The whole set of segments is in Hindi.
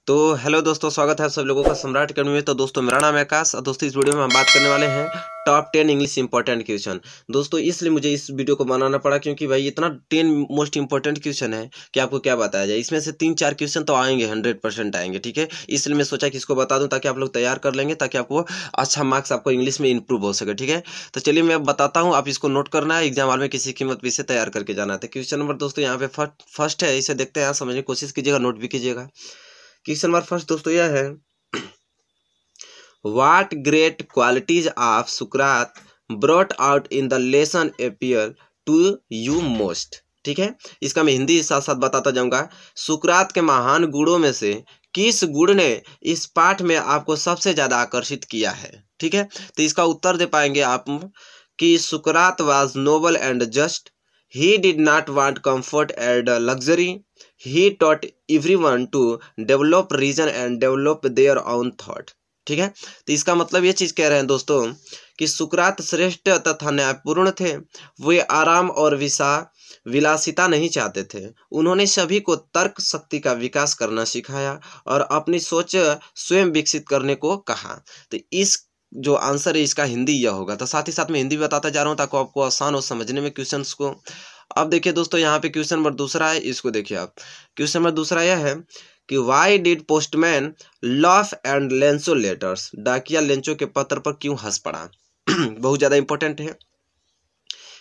तो हेलो दोस्तों, स्वागत है आप सब लोगों का सम्राट अकेडमी में। तो दोस्तों, मेरा नाम है आकाश और दोस्तों इस वीडियो में हम बात करने वाले हैं टॉप 10 इंग्लिश इंपॉर्टेंट क्वेश्चन। दोस्तों इसलिए मुझे इस वीडियो को बनाना पड़ा क्योंकि भाई इतना 10 मोस्ट इंपॉर्टेंट क्वेश्चन है कि आपको क्या बताया जाए। इसमें से 3-4 क्वेश्चन तो आएंगे, 100% आएंगे, ठीक है। इसलिए मैं सोचा कि इसको बता दूं ताकि आप लोग तैयार कर लेंगे, ताकि आपको अच्छा मार्क्स आपको इंग्लिश में इंप्रूव हो सके, ठीक है। तो चलिए मैं बताता हूँ, आप इसको नोट करना है, एग्जाम हॉल में किसी कीमत भी इसे तैयार करके जाना है। तो क्वेश्चन नंबर दोस्तों यहाँ पे फर्स्ट है, इसे देखते हैं, समझने की कोशिश कीजिएगा, नोट भी कीजिएगा। क्वेश्चन नंबर फर्स्ट दोस्तों यह है, व्हाट ग्रेट क्वालिटीज ऑफ सुकरात brought out in the lesson appear to you most. ठीक है, इसका मैं हिंदी साथ साथ बताता जाऊंगा। सुकरात के महान गुणों में से किस गुण ने इस पाठ में आपको सबसे ज्यादा आकर्षित किया है। ठीक है, तो इसका उत्तर दे पाएंगे आप कि सुकरात was noble and just, he did not want comfort and luxury, he taught everyone to develop reason and develop their own thought। ठीक है, तो इसका मतलब ये चीज कह रहे हैं दोस्तों कि सुकरात श्रेष्ठ तथा न्यायपूर्ण थे। वे आराम और विलासिता नहीं चाहते थे। उन्होंने सभी को तर्क शक्ति का विकास करना सिखाया और अपनी सोच स्वयं विकसित करने को कहा। तो इस जो आंसर है इसका हिंदी यह होगा। तो साथ ही साथ मैं हिंदी बताता जा रहा हूँ ताकि आपको आसान हो समझने में क्वेश्चंस को। अब देखिए दोस्तों, यहाँ पे क्वेश्चन नंबर दूसरा है, इसको देखिए आप। क्वेश्चन नंबर दूसरा यह है कि why did postman laugh and Lencho letters, डाकिया लेंचो के पत्र पर क्यों हंस पड़ा। बहुत ज्यादा इंपॉर्टेंट है।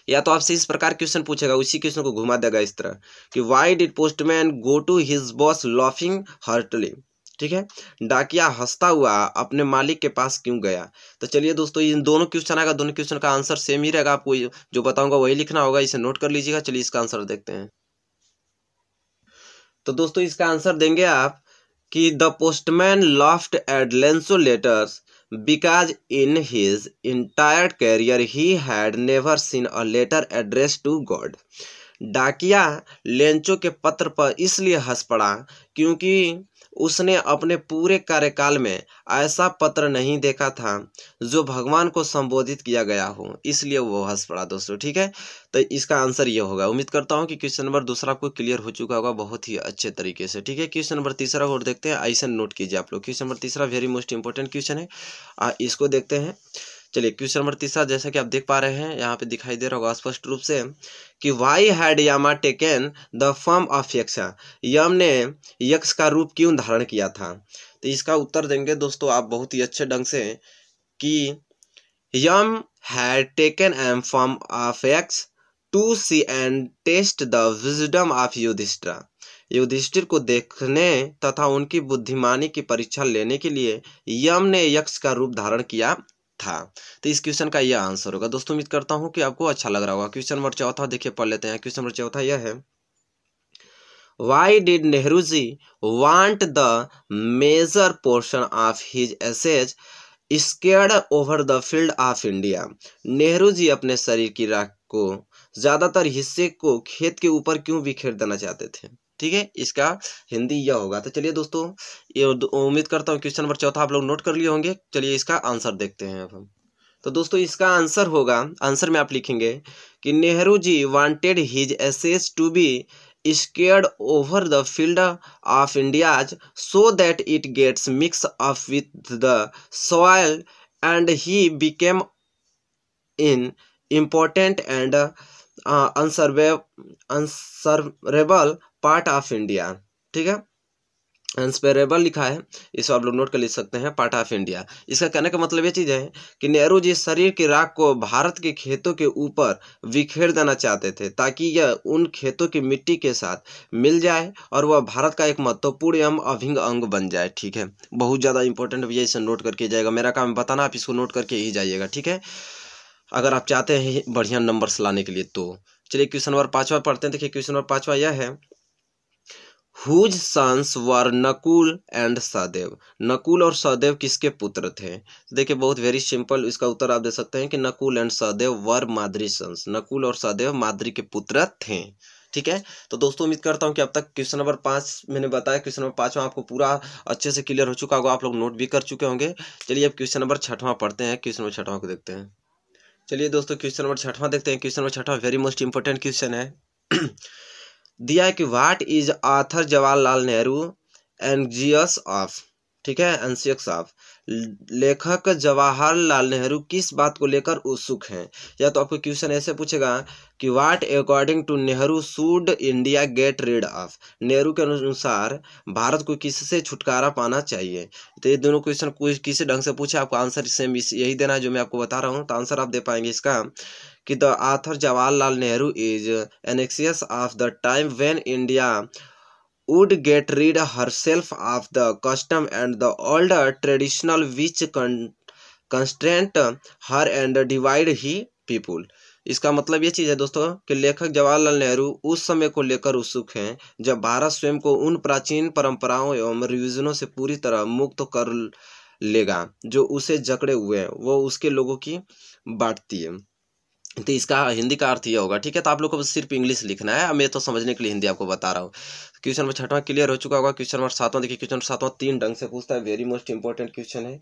या तो आपसे इस प्रकार क्वेश्चन पूछेगा, उसी क्वेश्चन को घुमा देगा इस तरह कि why did postman go to his boss laughing heartily. ठीक है, डाकिया हंसता हुआ अपने मालिक के पास क्यों गया। तो चलिए दोस्तों, इन दोनों क्वेश्चन आएगा, दोनों क्वेश्चन का आंसर सेम ही रहेगा, आपको जो बताऊंगा वही लिखना होगा, इसे नोट कर लीजिएगा। चलिए इसका आंसर देखते हैं। तो दोस्तों इसका आंसर देंगे आप कि the postman laughed at Lencho letters because in his entire career he had never seen a letter addressed to God। डाकिया लेंचो के पत्र पर इसलिए हंस पड़ा क्योंकि उसने अपने पूरे कार्यकाल में ऐसा पत्र नहीं देखा था जो भगवान को संबोधित किया गया हो, इसलिए वो हंस पड़ा दोस्तों। ठीक है, तो इसका आंसर ये होगा। उम्मीद करता हूँ कि क्वेश्चन नंबर दूसरा आपको क्लियर हो चुका होगा बहुत ही अच्छे तरीके से। ठीक है, क्वेश्चन नंबर तीसरा और देखते हैं, ऐसा नोट कीजिए आप लोग। क्वेश्चन नंबर तीसरा वेरी मोस्ट इंपॉर्टेंट क्वेश्चन है, इसको देखते हैं। चलिए क्वेश्चन नंबर तीसरा, जैसा कि आप देख पा रहे हैं यहाँ पे दिखाई दे रहा होगा स्पष्ट रूप से कि why had Yama taken the form of Yaksha, Yama ने यक्ष का रूप क्यों धारण किया था। तो इसका उत्तर देंगे दोस्तों आप बहुत ही अच्छे ढंग से कि Yama had taken a form of Yaksha to see and test the wisdom of Yudhishthira. Yudhishthira को देखने तथा उनकी बुद्धिमानी की परीक्षा लेने के लिए यम ने यक्ष का रूप धारण किया था। तो इस क्वेश्चन का यह आंसर होगा दोस्तों। उम्मीद करता हूं कि आपको अच्छा लग रहा होगा। क्वेश्चन नंबर चौथा देखिए, पढ़ लेते हैं। क्वेश्चन नंबर चौथा यह है, why did Nehru ji want the major portion of his ashes scattered over the field of India. Nehru ji अपने शरीर की राख को ज्यादातर हिस्से को खेत के ऊपर क्यों बिखेर देना चाहते थे। ठीक है, इसका हिंदी यह होगा। तो चलिए दोस्तों, ये उम्मीद करता हूँ क्वेश्चन नंबर चौथा आप लोग नोट कर लिए होंगे। चलिए इसका आंसर देखते हैं अब हम। तो दोस्तों इसका आंसर होगा, आंसर में आप लिखेंगे कि Nehru ji wanted his ashes to be scattered over the field of India's so that it gets mix up with the soil and he became in important and inseparable part of India. ठीक है, अनसर्वेबल लिखा है, इसको आप लोग नोट कर लिख सकते हैं, पार्ट ऑफ इंडिया। इसका कहने का मतलब ये चीज है कि नेहरू जी शरीर की राख को भारत के खेतों के ऊपर बिखेर देना चाहते थे ताकि यह उन खेतों की मिट्टी के साथ मिल जाए और वह भारत का एक महत्वपूर्ण एवं अभिन्न अंग बन जाए। ठीक है, बहुत ज्यादा इंपॉर्टेंट भैया, इसे नोट करके जाएगा। मेरा काम बताना, आप इसको नोट करके ही जाइएगा। ठीक है, अगर आप चाहते हैं बढ़िया नंबर्स लाने के लिए तो। चलिए क्वेश्चन नंबर पांचवा पढ़ते हैं। देखिए क्वेश्चन नंबर पांचवा यह है, whose sons were Nakul and Sahadev. Nakul और सहदेव किसके पुत्र थे। देखिए बहुत वेरी सिंपल, इसका उत्तर आप दे सकते हैं कि Nakul and Sahadev were Madri sons. Nakul और सहदेव माद्री के पुत्र थे। ठीक है, तो दोस्तों उम्मीद करता हूं कि अब तक क्वेश्चन नंबर 5 मैंने बताया, क्वेश्चन नंबर 5 आपको पूरा अच्छे से क्लियर हो चुका होगा, आप लोग नोट भी कर चुके होंगे। चलिए अब क्वेश्चन नंबर 6वां पढ़ते हैं। क्वेश्चन नंबर 6वां को देखते हैं। चलिए दोस्तों क्वेश्चन नंबर 6वां देखते हैं। क्वेश्चन नंबर 6वां वेरी मोस्ट इंपॉर्टेंट क्वेश्चन है। दिया है कि what is author Jawaharlal Nehru anxious of, ठीक है, एंशियस ऑफ। लेखक जवाहरलाल नेहरू किस बात को लेकर उत्सुक हैं? या तो आपको क्वेश्चन ऐसे पूछेगा कि what according to Nehru should India get rid of, Nehru के अनुसार भारत को किससे छुटकारा पाना चाहिए। तो ये दोनों क्वेश्चन किसी ढंग से पूछे, आपको आंसर सेम यही देना है जो मैं आपको बता रहा हूँ। तो आंसर आप दे पाएंगे इसका कि the author Jawaharlal Nehru is एनेक्सियस of the time when India would get rid herself of the custom and the older traditional which constraint her and divide he people। इसका मतलब ये चीज़ है दोस्तों कि लेखक जवाहरलाल नेहरू उस समय को लेकर उत्सुक हैं जब भारत स्वयं को उन प्राचीन परंपराओं एवं रिविजनों से पूरी तरह मुक्त कर लेगा जो उसे जकड़े हुए हैं, वो उसके लोगों की बांटती है। तो इसका हिंदी का अर्थ यह होगा, ठीक है। तो आप लोग को सिर्फ इंग्लिश लिखना है, मैं तो समझने के लिए हिंदी आपको बता रहा हूँ। क्वेश्चन नंबर 6वां क्लियर हो चुका होगा। क्वेश्चन नंबर 7वां देखिए, क्वेश्चन नंबर 7वां 3 ढंग से पूछता है, वेरी मोस्ट इंपॉर्टेंट क्वेश्चन है।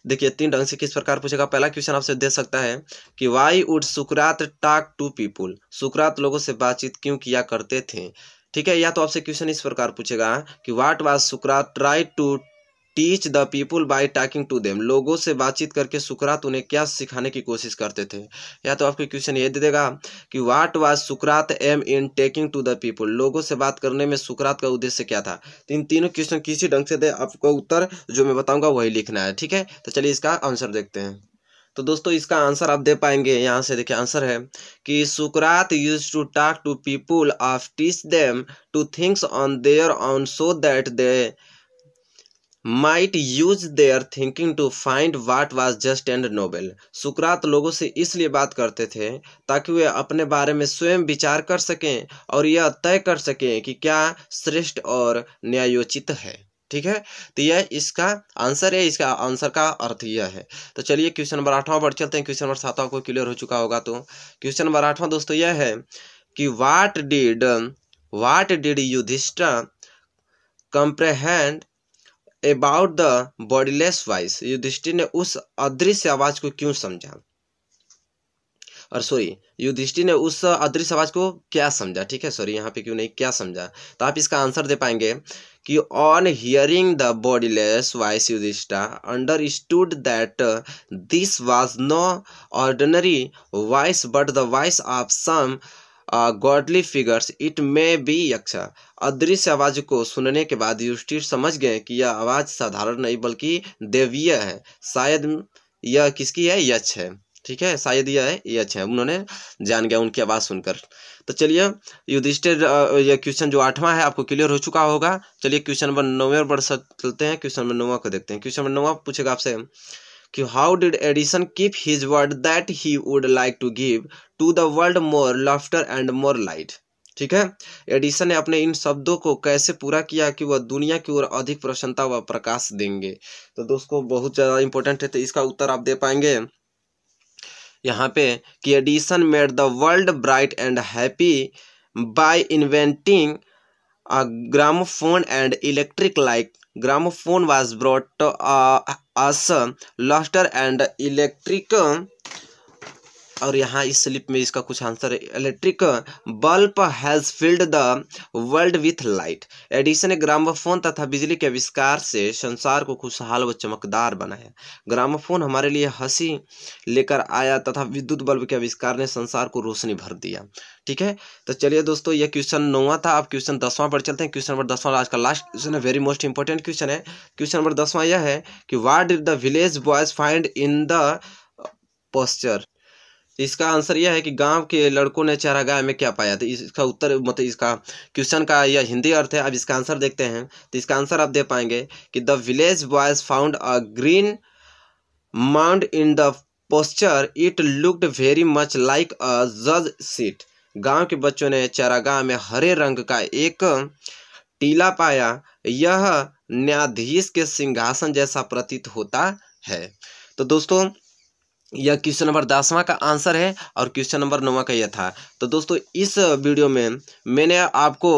देखिए 3 ढंग से किस प्रकार पूछेगा। पहला क्वेश्चन आपसे दे सकता है कि why would Sukrat talk to people, सुकरात लोगों से बातचीत क्यों किया करते थे, ठीक है। या तो आपसे क्वेश्चन इस प्रकार पूछेगा कि व्हाट वाज सुकरात try to teach the people by talking to them, लोगों से बातचीत करके सुकरात उन्हें क्या सिखाने की कोशिश करते थे। या तो आपको क्वेश्चन ये दे देगा कि व्हाट वाज सुकरात aim in taking to the people, लोगों से बात करने में सुकरात का उद्देश्य क्या था। तो इन तीनों क्वेश्चन किसी ढंग से दे, आपको उत्तर जो मैं बताऊंगा वही लिखना है, ठीक है। तो चलिए इसका आंसर देखते हैं। तो दोस्तों इसका आंसर आप दे पाएंगे, यहाँ से देखिए आंसर है कि सुकरात used to talk to people of teach them to thinks on their own so that they might use their thinking to find what was just and noble। सुकरात लोगों से इसलिए बात करते थे ताकि वे अपने बारे में स्वयं विचार कर सकें और यह तय कर सकें कि क्या श्रेष्ठ और न्यायोचित है, ठीक है। तो यह इसका आंसर है, इसका आंसर का अर्थ यह है। तो चलिए क्वेश्चन नंबर 8वां बढ़ चलते हैं। क्वेश्चन नंबर 7वां को क्लियर हो चुका होगा। तो क्वेश्चन नंबर 8वां दोस्तों यह है कि what did Yudhishthira comprehend about the bodiless voice, Yudhishthira ने उस अदृश्य आवाज को क्यों समझा, और सॉरी युधिष्ठिर ने उस अदृश्य आवाज को क्या समझा, ठीक है, सॉरी यहाँ पे क्यों नहीं क्या समझा। तो आप इसका आंसर दे पाएंगे कि on hearing the bodiless voice Yudhishthira understood that this was no ordinary voice but the voice of some godly figures it may be Yaksha. अदृश्य आवाज को सुनने के बाद युधिष्ठिर समझ गए कि यह आवाज साधारण नहीं बल्कि देवीय है, शायद यह किसकी है, यक्ष है, ठीक है, शायद यह है यक्ष है, उन्होंने जान गया उनकी आवाज सुनकर। तो चलिए युधिष्ठिर यह क्वेश्चन जो 8वां है आपको क्लियर हो चुका होगा। चलिए क्वेश्चन नंबर 9 पर चलते हैं। क्वेश्चन नंबर 9 को देखते हैं। क्वेश्चन नंबर 9 पूछेगा आपसे कि how did Edison keep his word that he would like to give to the world more laughter and more light, ठीक है। एडिसन ने अपने इन शब्दों को कैसे पूरा किया कि वह दुनिया की ओर अधिक प्रसन्नता व प्रकाश देंगे। तो दोस्तों बहुत ज़्यादा इंपॉर्टेंट है, तो इसका उत्तर आप दे पाएंगे यहाँ पे कि Edison made the world bright and happy by inventing a gramophone and electric light। Gramophone was brought us laughter and electric, और यहाँ इस स्लिप में इसका कुछ आंसर है, electric bulb has filled the world with light. Edison ने ग्रामोफोन तथा बिजली के आविष्कार से संसार को खुशहाल व चमकदार बनाया। ग्रामोफोन हमारे लिए हंसी लेकर आया तथा विद्युत बल्ब के आविष्कार ने संसार को रोशनी भर दिया, ठीक है। तो चलिए दोस्तों ये क्वेश्चन 9वां था। आप क्वेश्चन 10वां पर चलते हैं। क्वेश्चन नंबर 10वां आज का लास्ट क्वेश्चन है, वेरी मोस्ट इंपॉर्टेंट क्वेश्चन है। क्वेश्चन नंबर 10वां यह है कि what did the village boys find in the posture. इसका आंसर यह है कि गांव के लड़कों ने चारागाह में क्या पाया। तो इसका उत्तर मतलब इसका क्वेश्चन का यह हिंदी अर्थ है। अब इसका आंसर देखते हैं। तो इसका आंसर आप दे पाएंगे कि the village boys found a green mound in the posture it looked very much like अ जज सीट। गांव के बच्चों ने चारागाह में हरे रंग का एक टीला पाया, यह न्यायाधीश के सिंहासन जैसा प्रतीत होता है। तो दोस्तों यह क्वेश्चन नंबर 10वां का आंसर है और क्वेश्चन नंबर 9वां का यह था। तो दोस्तों इस वीडियो में मैंने आपको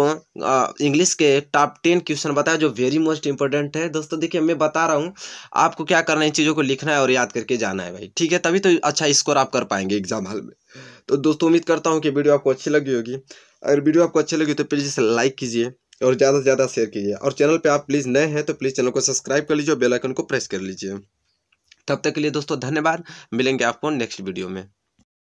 इंग्लिश के टॉप 10 क्वेश्चन बताया जो वेरी मोस्ट इंपॉर्टेंट है। दोस्तों देखिए मैं बता रहा हूँ आपको क्या करना है, इन चीज़ों को लिखना है और याद करके जाना है भाई, ठीक है, तभी तो अच्छा स्कोर आप कर पाएंगे एग्जाम हॉल में। तो दोस्तों उम्मीद करता हूँ कि वीडियो आपको अच्छी लगी होगी। अगर वीडियो आपको अच्छी लगी तो प्लीज़ इसे लाइक कीजिए और ज़्यादा से ज़्यादा शेयर कीजिए। और चैनल पे आप प्लीज़ नए हैं तो प्लीज़ चैनल को सब्सक्राइब कर लीजिए और बेल आइकन को प्रेस कर लीजिए। तब तक के लिए दोस्तों धन्यवाद। मिलेंगे आपको नेक्स्ट वीडियो में।